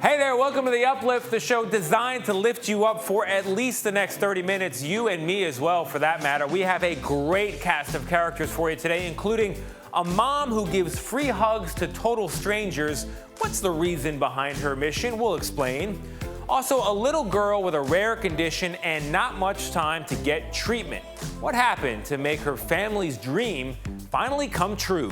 Hey there, welcome to The Uplift, the show designed to lift you up for at least the next 30 minutes, you and me as well, for that matter. We have a great cast of characters for you today, including a mom who gives free hugs to total strangers. What's the reason behind her mission? We'll explain. Also, a little girl with a rare condition and not much time to get treatment. What happened to make her family's dream finally come true?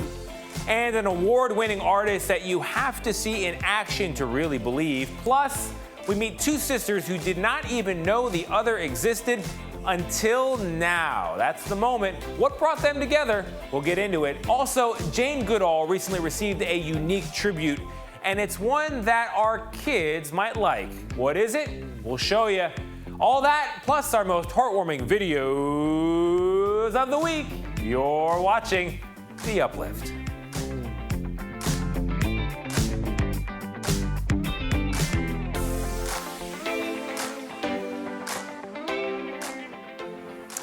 And an award-winning artist that you have to see in action to really believe. Plus, we meet two sisters who did not even know the other existed until now. That's the moment. What brought them together? We'll get into it. Also, Jane Goodall recently received a unique tribute, and it's one that our kids might like. What is it? We'll show you. All that, plus our most heartwarming videos of the week. You're watching The Uplift.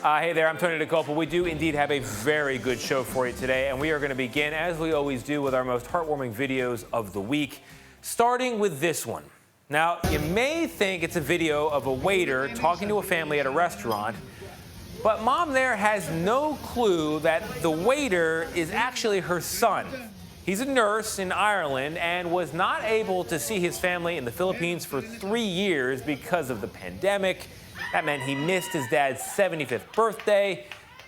Hey there, I'm Tony DeCopa. We do indeed have a very good show for you today, and we are going to begin, as we always do, with our most heartwarming videos of the week, starting with this one. Now, you may think it's a video of a waiter talking to a family at a restaurant, but mom there has no clue that the waiter is actually her son. He's a nurse in Ireland and was not able to see his family in the Philippines for 3 years because of the pandemic. That meant he missed his dad's 75th birthday,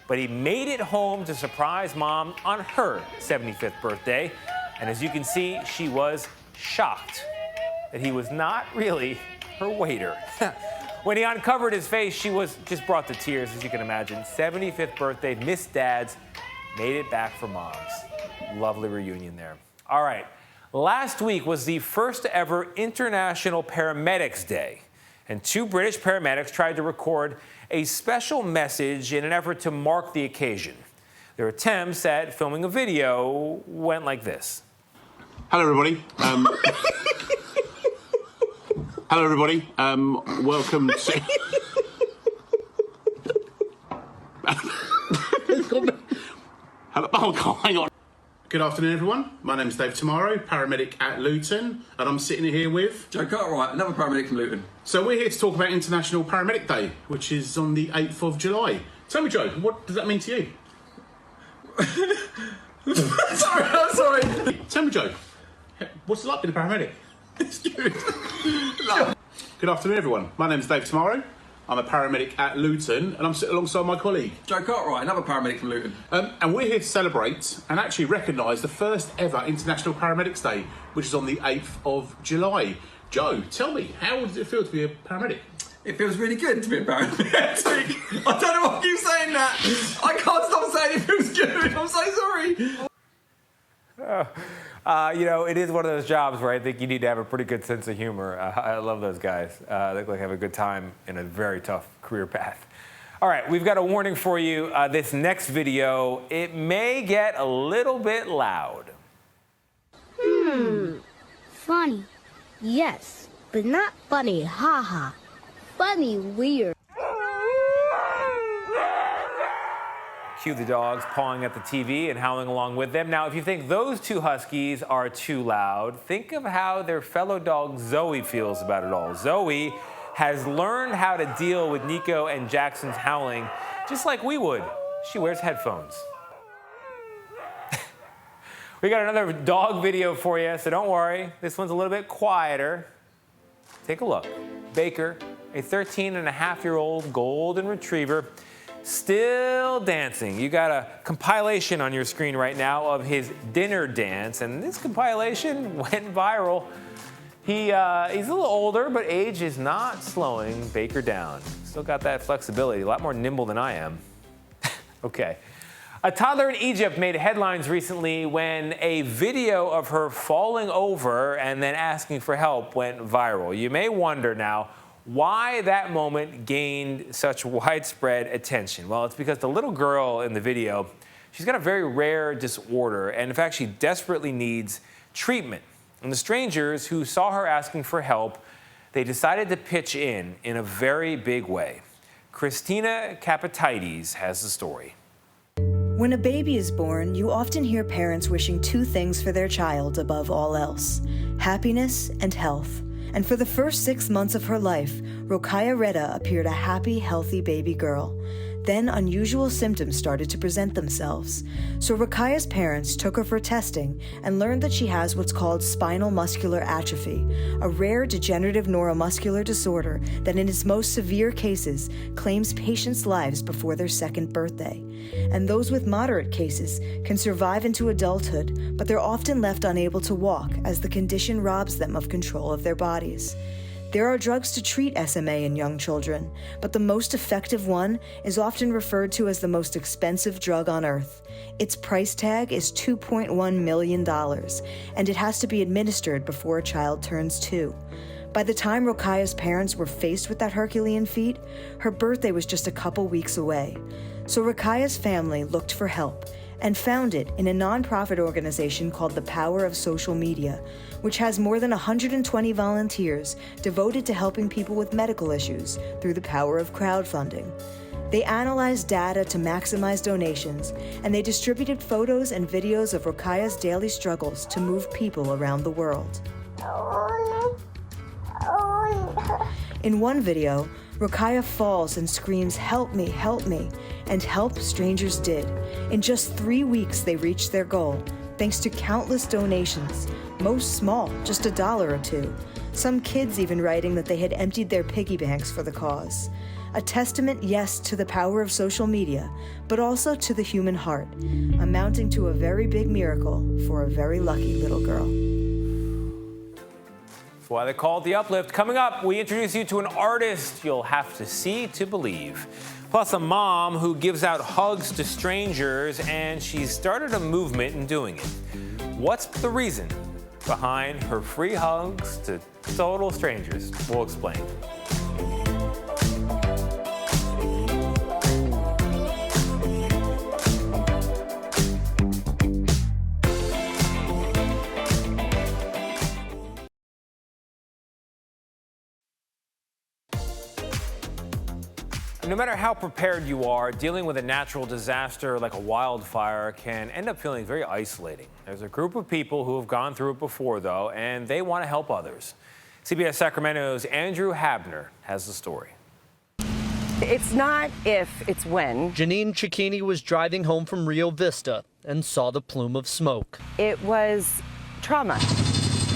but he made it home to surprise mom on her 75th birthday. And as you can see, she was shocked that he was not really her waiter. When he uncovered his face, she was just brought to tears, as you can imagine. 75th birthday, missed dad's, made it back for mom's. Lovely reunion there. All right, last week was the first ever International Paramedics Day. And two British paramedics tried to record a special message in an effort to mark the occasion. Their attempts at filming a video went like this. Hello, everybody. Hello, everybody. Welcome to... Hello. Oh, hang on. Good afternoon, everyone. My name is Dave Tomorrow, paramedic at Luton, and I'm sitting here with... Joe Cartwright, another paramedic from Luton. So we're here to talk about International Paramedic Day, which is on the 8th of July. Tell me, Joe, what does that mean to you? Sorry. Tell me, Joe, what's it like being a paramedic? It's good. No. Good afternoon, everyone. My name is Dave Tomorrow. I'm a paramedic at Luton, and I'm sitting alongside my colleague. Joe Cartwright, another paramedic from Luton. And we're here to celebrate and actually recognise the first ever International Paramedics Day, which is on the 8th of July. Joe, tell me, how does it feel to be a paramedic? It feels really good to be a paramedic. I don't know why I keep saying that. I can't stop saying it feels good. I'm so sorry. It is one of those jobs where I think you need to have a pretty good sense of humor. I love those guys. They look like they have a good time in a very tough career path. All right, we've got a warning for you. This next video, it may get a little bit loud. Funny. Yes, but not funny, haha. Funny, weird. Cue the dogs pawing at the TV and howling along with them. Now, if you think those two huskies are too loud, think of how their fellow dog Zoe feels about it all. Zoe has learned how to deal with Nico and Jackson's howling just like we would. She wears headphones. We got another dog video for you, so don't worry. This one's a little bit quieter. Take a look. Baker, a 13-and-a-half-year-old golden retriever, still dancing. You got a compilation on your screen right now of his dinner dance, and this compilation went viral. He's a little older, but age is not slowing Baker down. Still got that flexibility, a lot more nimble than I am. Okay. A toddler in Egypt made headlines recently when a video of her falling over and then asking for help went viral. You may wonder now why that moment gained such widespread attention. Well, it's because the little girl in the video, she's got a very rare disorder, and in fact, she desperately needs treatment. And the strangers who saw her asking for help, they decided to pitch in a very big way. Christina Capitides has the story. When a baby is born, you often hear parents wishing two things for their child above all else: happiness and health. And for the first 6 months of her life, Rokhaya Reda appeared a happy, healthy baby girl. Then unusual symptoms started to present themselves. So Rokhaya's parents took her for testing and learned that she has what's called spinal muscular atrophy, a rare degenerative neuromuscular disorder that in its most severe cases claims patients' lives before their second birthday. And those with moderate cases can survive into adulthood, but they're often left unable to walk as the condition robs them of control of their bodies. There are drugs to treat SMA in young children, but the most effective one is often referred to as the most expensive drug on earth. Its price tag is $2.1 million, and it has to be administered before a child turns 2. By the time Rokhaya's parents were faced with that Herculean feat, her birthday was just a couple weeks away. So Rokhaya's family looked for help and found it in a nonprofit organization called The Power of Social Media, which has more than 120 volunteers devoted to helping people with medical issues through the power of crowdfunding. They analyzed data to maximize donations, and they distributed photos and videos of Rokhaya's daily struggles to move people around the world. In one video, Rokhaya falls and screams, "Help me, help me," and help strangers did. In just 3 weeks, they reached their goal, thanks to countless donations, most small, just $1 or $2. Some kids even writing that they had emptied their piggy banks for the cause. A testament, yes, to the power of social media, but also to the human heart, amounting to a very big miracle for a very lucky little girl. That's why they call it The Uplift. Coming up, we introduce you to an artist you'll have to see to believe. Plus a mom who gives out hugs to strangers, and she's started a movement in doing it. What's the reason behind her free hugs to total strangers? We'll explain. No matter how prepared you are, dealing with a natural disaster like a wildfire can end up feeling very isolating. There's a group of people who have gone through it before, though, and they want to help others. CBS Sacramento's Andrew Habner has the story. It's not if, it's when. Janine Cicchini was driving home from Rio Vista and saw the plume of smoke. It was trauma.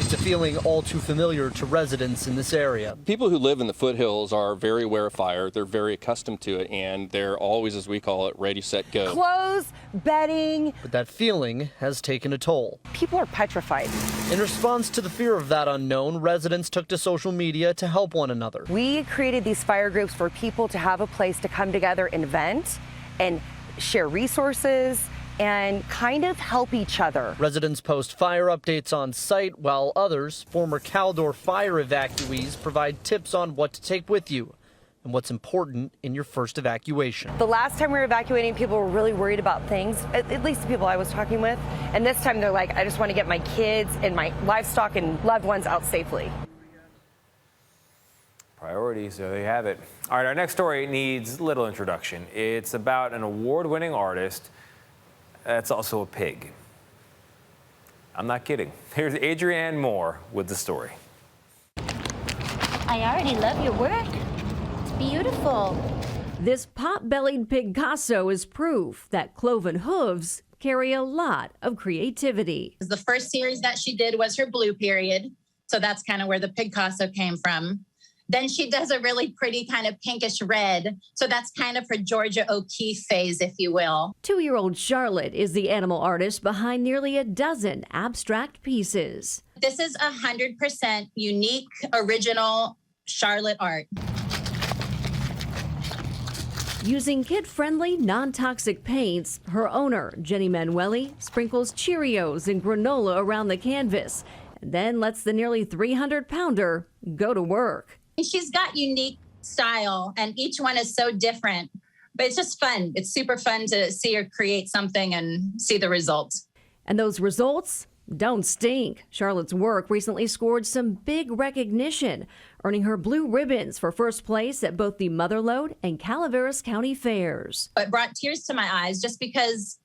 It's a feeling all too familiar to residents in this area. People who live in the foothills are very aware of fire. They're very accustomed to it, and they're always, as we call it, ready, set, go. Clothes, bedding. But that feeling has taken a toll. People are petrified. In response to the fear of that unknown, residents took to social media to help one another. We created these fire groups for people to have a place to come together and vent and share resources and kind of help each other. Residents post fire updates on site, while others, former Caldor fire evacuees, provide tips on what to take with you and what's important in your first evacuation. The last time we were evacuating, people were really worried about things, at least the people I was talking with. And this time they're like, I just want to get my kids and my livestock and loved ones out safely. Priorities, there you have it. All right, our next story needs little introduction. It's about an award-winning artist that's also a pig. I'm not kidding. Here's Adrienne Moore with the story. I already love your work. It's beautiful. This pot-bellied Pigcasso is proof that cloven hooves carry a lot of creativity. The first series that she did was her blue period. So that's kind of where the Pigcasso came from. Then she does a really pretty kind of pinkish red. So that's kind of her Georgia O'Keeffe phase, if you will. 2-year-old Charlotte is the animal artist behind nearly a dozen abstract pieces. This is 100% unique, original Charlotte art. Using kid-friendly, non-toxic paints, her owner, Jenny Manueli, sprinkles Cheerios and granola around the canvas, and then lets the nearly 300-pounder go to work. She's got unique style, and each one is so different, but it's just fun. It's super fun to see her create something and see the results. And those results don't stink. Charlotte's work recently scored some big recognition, earning her blue ribbons for first place at both the Motherlode and Calaveras County fairs. It brought tears to my eyes just because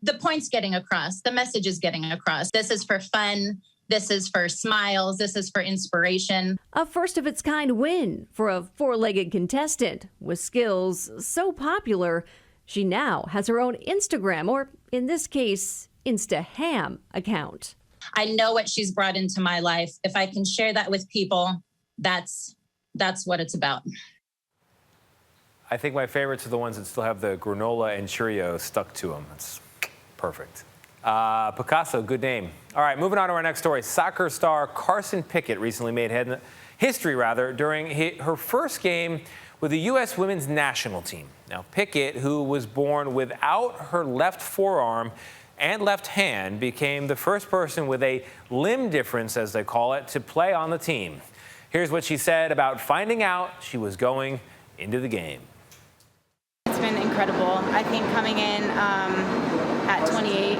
the point's getting across, the message is getting across. This is for fun This is for smiles. This is for inspiration. A first-of-its-kind win for a four-legged contestant with skills so popular, she now has her own Instagram, or in this case, Instaham account. I know what she's brought into my life. If I can share that with people, that's what it's about. I think my favorites are the ones that still have the granola and Cheerios stuck to them. That's perfect. Pigcasso, good name. All right, moving on to our next story. Soccer star Carson Pickett recently made history during her first game with the U.S. women's national team. Now, Pickett, who was born without her left forearm and left hand, became the first person with a limb difference, as they call it, to play on the team. Here's what she said about finding out she was going into the game. It's been incredible. I think coming in at 28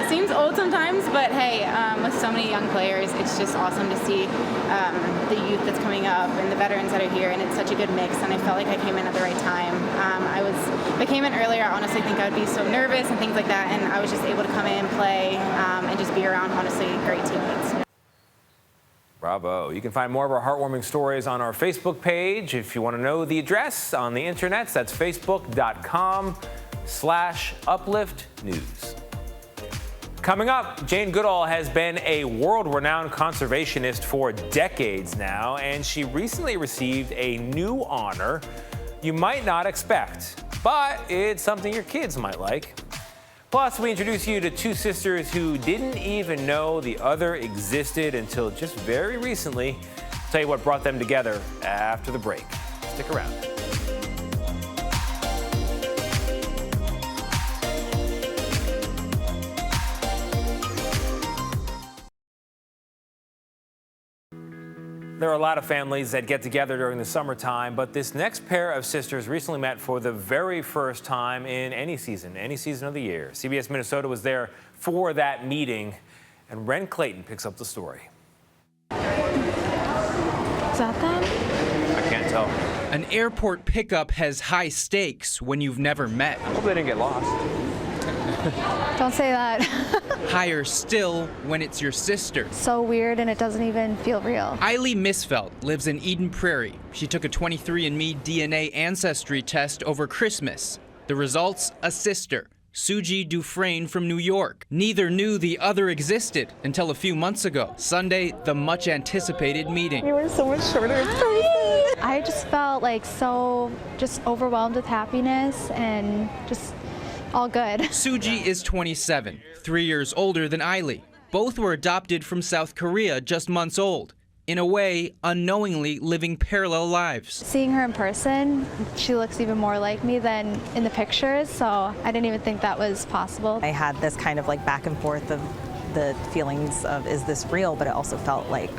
seems old sometimes, but hey, with so many young players, it's just awesome to see the youth that's coming up and the veterans that are here, and it's such a good mix, and I felt like I came in at the right time. If I came in earlier, I honestly think I would be so nervous and things like that, and I was just able to come in, play, and just be around, honestly, great teammates. Bravo. You can find more of our heartwarming stories on our Facebook page. If you want to know the address on the internet, that's facebook.com/upliftnews. Coming up, Jane Goodall has been a world-renowned conservationist for decades now, and she recently received a new honor you might not expect, but it's something your kids might like. Plus, we introduce you to two sisters who didn't even know the other existed until just very recently. I'll tell you what brought them together after the break. Stick around. There are a lot of families that get together during the summertime, but this next pair of sisters recently met for the very first time in any season of the year. CBS Minnesota was there for that meeting, and Ren Clayton picks up the story. Is that them? I can't tell. An airport pickup has high stakes when you've never met. I hope they didn't get lost. Don't say that. Higher still when it's your sister. So weird, and it doesn't even feel real. Eileen Misfeld lives in Eden Prairie. She took a 23andMe DNA ancestry test over Christmas. The results, a sister, Suji Dufresne from New York. Neither knew the other existed until a few months ago. Sunday, the much anticipated meeting. You were so much shorter in person. I just felt like so just overwhelmed with happiness and just all good. Suji is 27, 3 years older than Eileen. Both were adopted from South Korea, just months old. In a way, unknowingly living parallel lives. Seeing her in person, she looks even more like me than in the pictures, so I didn't even think that was possible. I had this kind of like back and forth of the feelings of, is this real? But it also felt like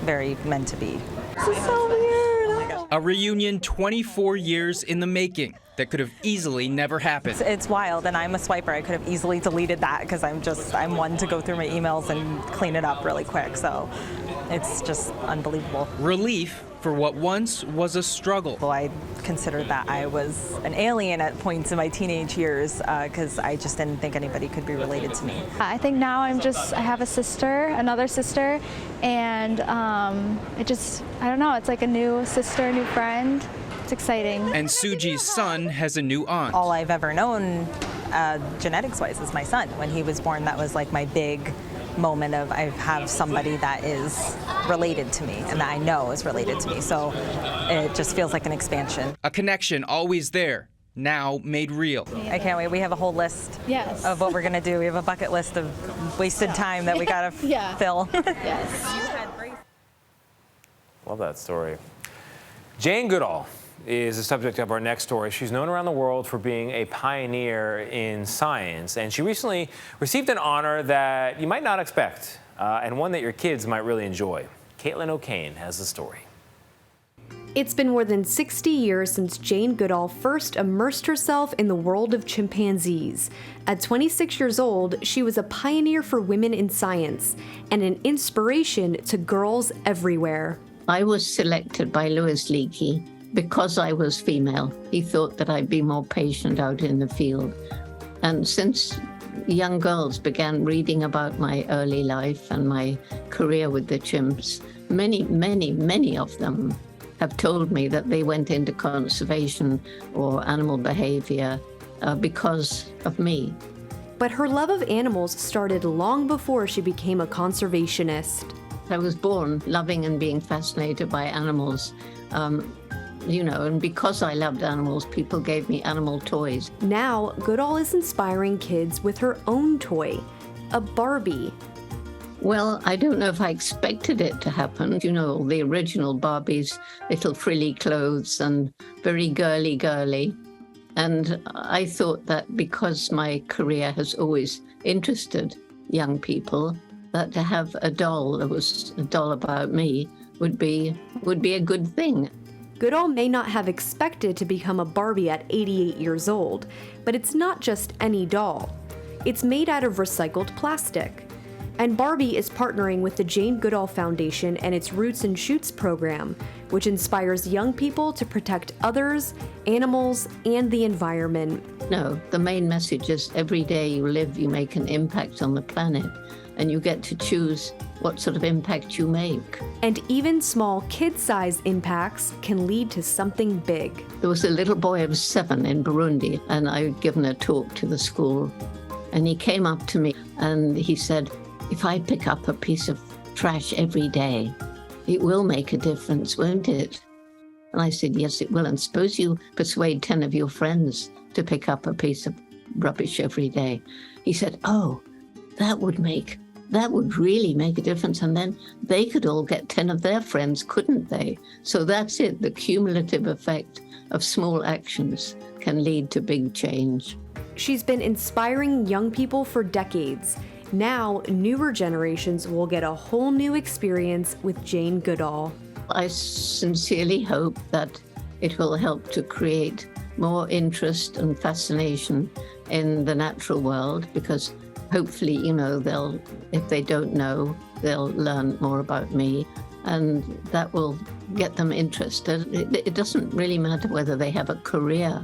very meant to be. This is so weird. A reunion 24 years in the making that could have easily never happened. It's wild, and I'm a swiper. I could have easily deleted that because I'm one to go through my emails and clean it up really quick. So it's just unbelievable. Relief for what once was a struggle. Well, I considered that I was an alien at points in my teenage years because I just didn't think anybody could be related to me. I think now I have a sister, another sister, and I don't know, it's like a new sister, new friend. It's exciting. And Suji's son has a new aunt. All I've ever known genetics-wise is my son. When he was born, that was like my big moment of I have somebody that is related to me and that I know is related to me. So it just feels like an expansion. A connection always there, now made real. I can't wait. We have a whole list of what we're going to do. We have a bucket list of wasted time that we got to fill. Yes. Love that story. Jane Goodall is the subject of our next story. She's known around the world for being a pioneer in science, and she recently received an honor that you might not expect, and one that your kids might really enjoy. Caitlin O'Kane has the story. It's been more than 60 years since Jane Goodall first immersed herself in the world of chimpanzees. At 26 years old, she was a pioneer for women in science and an inspiration to girls everywhere. I was selected by Louis Leakey because I was female. He thought that I'd be more patient out in the field. And since young girls began reading about my early life and my career with the chimps, many of them have told me that they went into conservation or animal behavior because of me. But her love of animals started long before she became a conservationist. I was born loving and being fascinated by animals. And because I loved animals, people gave me animal toys. Now, Goodall is inspiring kids with her own toy, a Barbie. Well, I don't know if I expected it to happen. The original Barbies, little frilly clothes and very girly. And I thought that because my career has always interested young people, that to have a doll that was a doll about me would be a good thing. Goodall may not have expected to become a Barbie at 88 years old, but it's not just any doll. It's made out of recycled plastic. And Barbie is partnering with the Jane Goodall Foundation and its Roots and Shoots program, which inspires young people to protect others, animals, and the environment. No, the main message is every day you live, you make an impact on the planet, and you get to choose what sort of impact you make. And even small kid-sized impacts can lead to something big. There was a little boy of 7 in Burundi, and I had given a talk to the school, and he came up to me and he said, "If I pick up a piece of trash every day, it will make a difference, won't it?" And I said, "Yes, it will. And suppose you persuade 10 of your friends to pick up a piece of rubbish every day." He said, "Oh, that would really make a difference. And then they could all get 10 of their friends, couldn't they?" So that's it. The cumulative effect of small actions can lead to big change. She's been inspiring young people for decades. Now, newer generations will get a whole new experience with Jane Goodall. I sincerely hope that it will help to create more interest and fascination in the natural world, because hopefully, if they don't know, they'll learn more about me, and that will get them interested. It doesn't really matter whether they have a career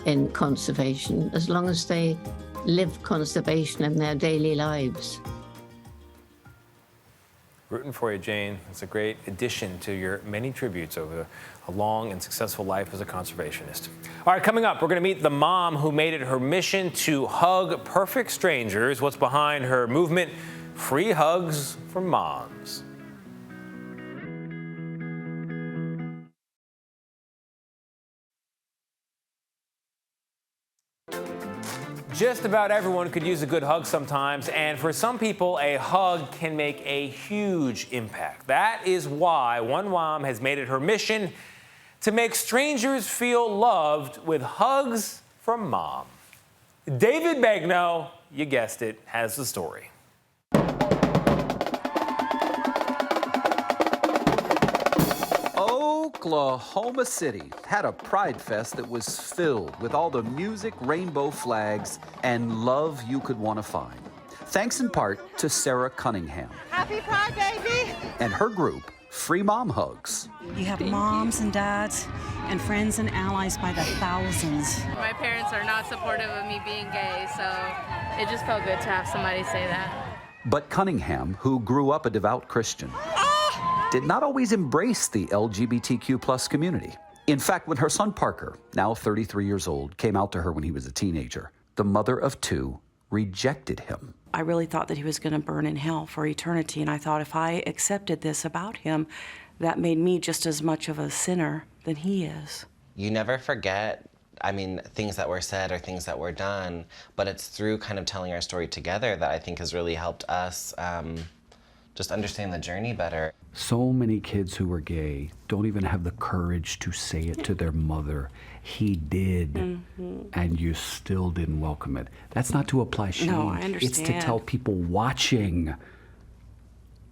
in conservation, as long as they live conservation in their daily lives. Rooting for you, Jane. It's a great addition to your many tributes over a long and successful life as a conservationist. All right, coming up, we're going to meet the mom who made it her mission to hug perfect strangers. What's behind her movement, Free Hugs for Moms. Just about everyone could use a good hug sometimes, and for some people, a hug can make a huge impact. That is why one mom has made it her mission to make strangers feel loved with hugs from Mom. David Begnaud, you guessed it, has the story. Oklahoma City had a Pride Fest that was filled with all the music, rainbow flags, and love you could want to find. Thanks in part to Sarah Cunningham. Happy Pride, baby! And her group, Free Mom Hugs. You have moms and dads and friends and allies by the thousands. My parents are not supportive of me being gay, so it just felt good to have somebody say that. But Cunningham, who grew up a devout Christian, did not always embrace the LGBTQ+ community. In fact, when her son Parker, now 33 years old, came out to her when he was a teenager, the mother of 2 rejected him. I really thought that he was going to burn in hell for eternity, and I thought if I accepted this about him, that made me just as much of a sinner than he is. You never forget, things that were said or things that were done, but it's through kind of telling our story together that I think has really helped us just understand the journey better. So many kids who were gay don't even have the courage to say it to their mother. He did, and you still didn't welcome it. That's not to apply shame. No, I understand. It's to tell people watching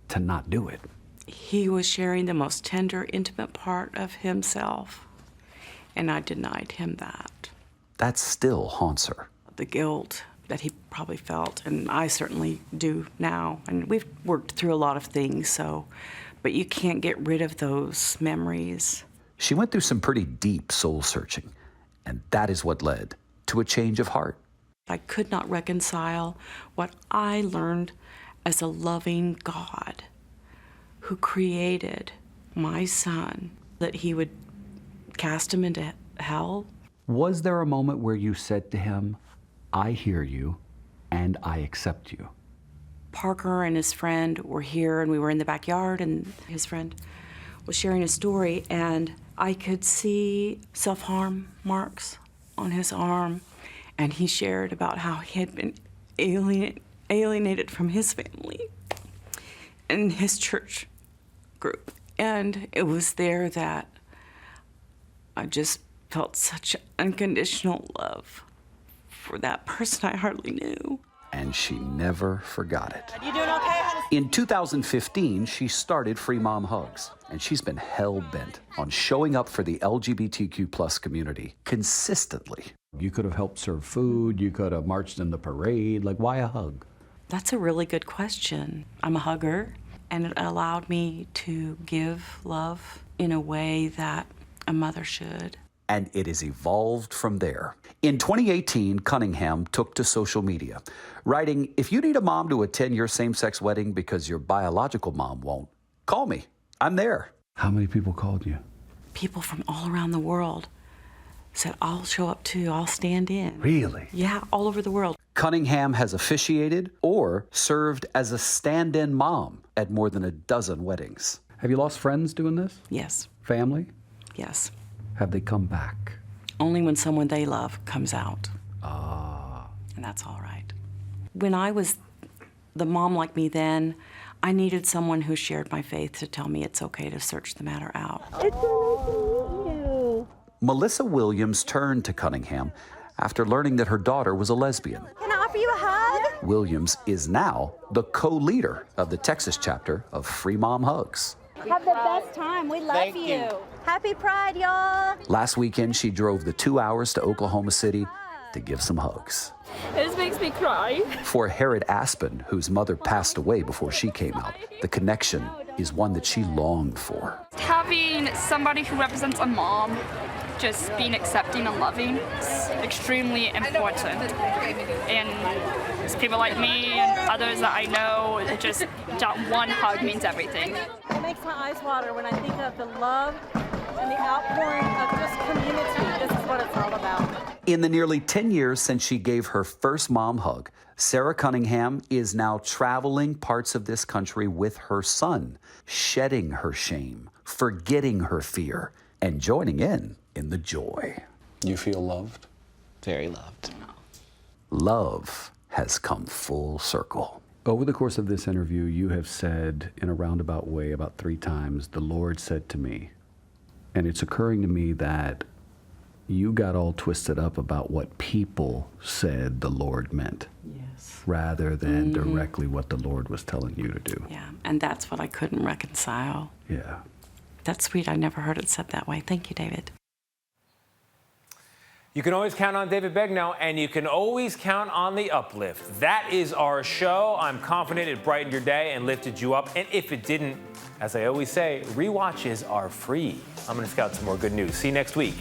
to not do it. He was sharing the most tender, intimate part of himself, and I denied him that. That still haunts her. The guilt that he probably felt, and I certainly do now. And we've worked through a lot of things, but you can't get rid of those memories. She went through some pretty deep soul searching, and that is what led to a change of heart. I could not reconcile what I learned as a loving God who created my son, that he would cast him into hell. Was there a moment where you said to him, I hear you and I accept you? Parker and his friend were here, and we were in the backyard, and his friend was sharing a story, and I could see self-harm marks on his arm, and he shared about how he had been alienated from his family and his church group. And it was there that I just felt such unconditional love for that person I hardly knew. And she never forgot it. You doing okay? In 2015, she started Free Mom Hugs, and she's been hell-bent on showing up for the LGBTQ plus community consistently. You could have helped serve food, you could have marched in the parade, like why a hug? That's a really good question. I'm a hugger, and it allowed me to give love in a way that a mother should. And it has evolved from there. In 2018, Cunningham took to social media, writing, if you need a mom to attend your same-sex wedding because your biological mom won't, call me. I'm there. How many people called you? People from all around the world said, I'll show up too, I'll stand in. Really? Yeah, all over the world. Cunningham has officiated or served as a stand-in mom at more than a dozen weddings. Have you lost friends doing this? Yes. Family? Yes. Have they come back? Only when someone they love comes out. And that's all right. When I was the mom like me then, I needed someone who shared my faith to tell me it's okay to search the matter out. It's so nice to meet you. Melissa Williams turned to Cunningham after learning that her daughter was a lesbian. Can I offer you a hug? Williams is now the co-leader of the Texas chapter of Free Mom Hugs. Have the best time. We love you. Happy Pride, y'all. Last weekend, she drove the 2 hours to Oklahoma City to give some hugs. This makes me cry. For Herod Aspen, whose mother passed away before she came out, the connection is one that she longed for. Having somebody who represents a mom, just being accepting and loving, is extremely important. And it's people like me and others that I know, just that one hug means everything. It makes my eyes water when I think of the love and the outpouring of just community. This is what it's all about. In the nearly 10 years since she gave her first mom hug, Sarah Cunningham is now traveling parts of this country with her son, shedding her shame, forgetting her fear, and joining in the joy. You feel loved? Very loved. Love has come full circle. Over the course of this interview, you have said in a roundabout way about 3 times, the Lord said to me, and it's occurring to me that you got all twisted up about what people said the Lord meant. Yes. Rather than directly what the Lord was telling you to do. Yeah, and that's what I couldn't reconcile. Yeah. That's sweet. I never heard it said that way. Thank you, David. You can always count on David Begnaud, and you can always count on The Uplift. That is our show. I'm confident it brightened your day and lifted you up. And if it didn't, as I always say, rewatches are free. I'm going to scout some more good news. See you next week.